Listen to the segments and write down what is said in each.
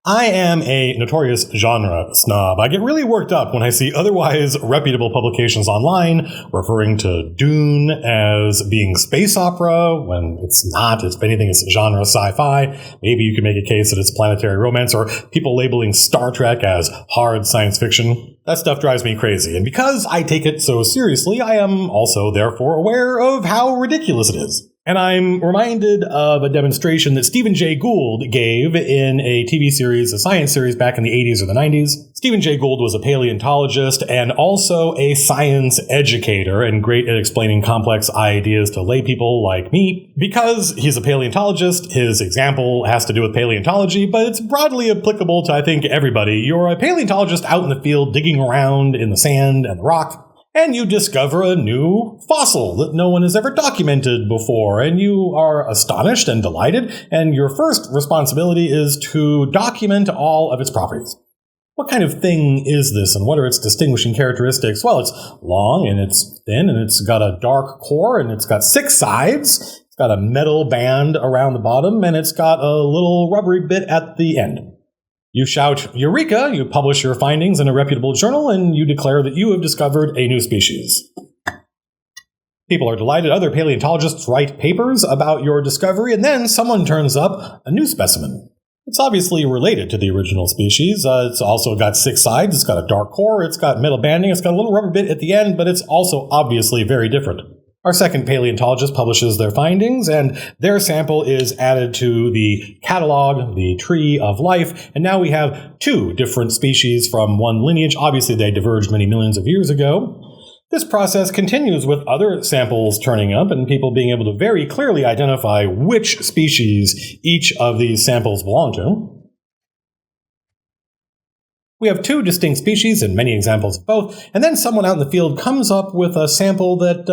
I am a notorious genre snob. I get really worked up when I see otherwise reputable publications online referring to Dune as being space opera when it's not. If anything, it's genre sci-fi. Maybe you can make a case that it's planetary romance, or people labeling Star Trek as hard science fiction. That stuff drives me crazy, and because I take it so seriously, I am also therefore aware of how ridiculous it is. And I'm reminded of a demonstration that Stephen Jay Gould gave in a TV series, a science series back in the 80s or the 90s. Stephen Jay Gould was a paleontologist and also a science educator and great at explaining complex ideas to lay people like me. Because he's a paleontologist, his example has to do with paleontology, but it's broadly applicable to, I think, everybody. You're a paleontologist out in the field digging around in the sand and the rock, and you discover a new fossil that no one has ever documented before, and you are astonished and delighted, and your first responsibility is to document all of its properties. What kind of thing is this, and what are its distinguishing characteristics? Well, it's long, and it's thin, and it's got a dark core, and it's got 6 sides. It's got a metal band around the bottom, and it's got a little rubbery bit at the end. You shout, "Eureka!" You publish your findings in a reputable journal, and you declare that you have discovered a new species. People are delighted. Other paleontologists write papers about your discovery, and then someone turns up a new specimen. It's obviously related to the original species. It's also got 6 sides. It's got a dark core. It's got metal banding. It's got a little rubber bit at the end, but it's also obviously very different. Our second paleontologist publishes their findings, and their sample is added to the catalog, the Tree of Life, and now we have 2 different species from one lineage. Obviously, they diverged many millions of years ago. This process continues with other samples turning up and people being able to very clearly identify which species each of these samples belong to. We have 2 distinct species and many examples of both, and then someone out in the field comes up with a sample that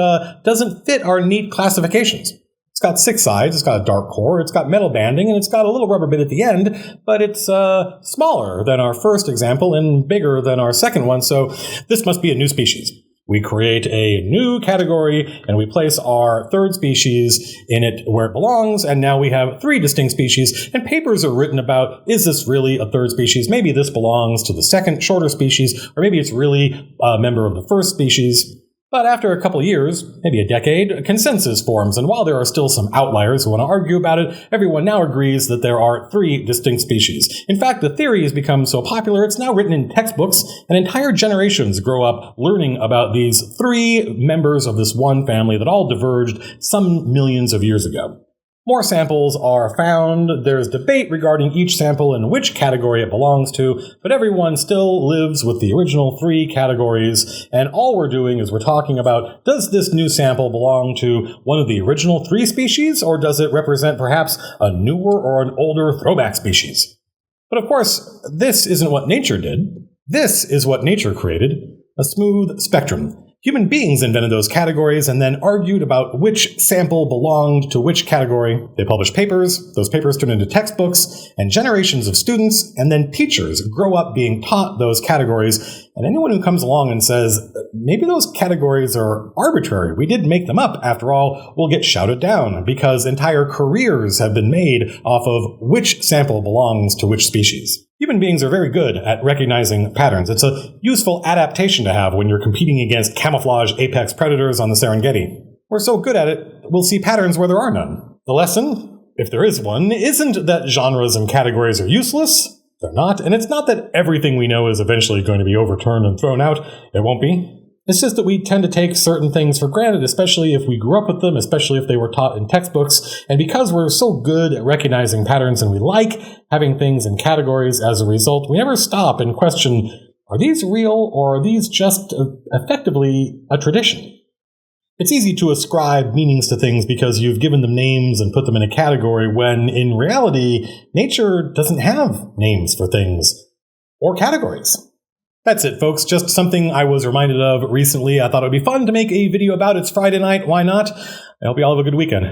doesn't fit our neat classifications. It's got 6 sides, it's got a dark core, it's got metal banding, and it's got a little rubber bit at the end, but it's smaller than our first example and bigger than our second one, so this must be a new species. We create a new category, and we place our third species in it where it belongs, and now we have 3 distinct species, and papers are written about, is this really a third species? Maybe this belongs to the second, shorter species, or maybe it's really a member of the first species. But after a couple years, maybe a decade, a consensus forms, and while there are still some outliers who want to argue about it, everyone now agrees that there are 3 distinct species. In fact, the theory has become so popular, it's now written in textbooks, and entire generations grow up learning about these 3 members of this one family that all diverged some millions of years ago. More samples are found, there's debate regarding each sample and which category it belongs to, but everyone still lives with the original 3 categories, and all we're doing is we're talking about, does this new sample belong to one of the original 3 species, or does it represent perhaps a newer or an older throwback species? But of course, this isn't what nature did. This is what nature created, a smooth spectrum. Human beings invented those categories and then argued about which sample belonged to which category. They published papers, those papers turned into textbooks, and generations of students and then teachers grow up being taught those categories. And anyone who comes along and says, maybe those categories are arbitrary, we did make them up after all, will get shouted down because entire careers have been made off of which sample belongs to which species. Human beings are very good at recognizing patterns. It's a useful adaptation to have when you're competing against camouflage apex predators on the Serengeti. We're so good at it, we'll see patterns where there are none. The lesson, if there is one, isn't that genres and categories are useless. They're not. And it's not that everything we know is eventually going to be overturned and thrown out. It won't be. It's just that we tend to take certain things for granted, especially if we grew up with them, especially if they were taught in textbooks. And because we're so good at recognizing patterns and we like having things in categories as a result, we never stop and question, are these real or are these just effectively a tradition? It's easy to ascribe meanings to things because you've given them names and put them in a category when, in reality, nature doesn't have names for things or categories. That's it, folks. Just something I was reminded of recently. I thought it would be fun to make a video about. It's Friday night. Why not? I hope you all have a good weekend.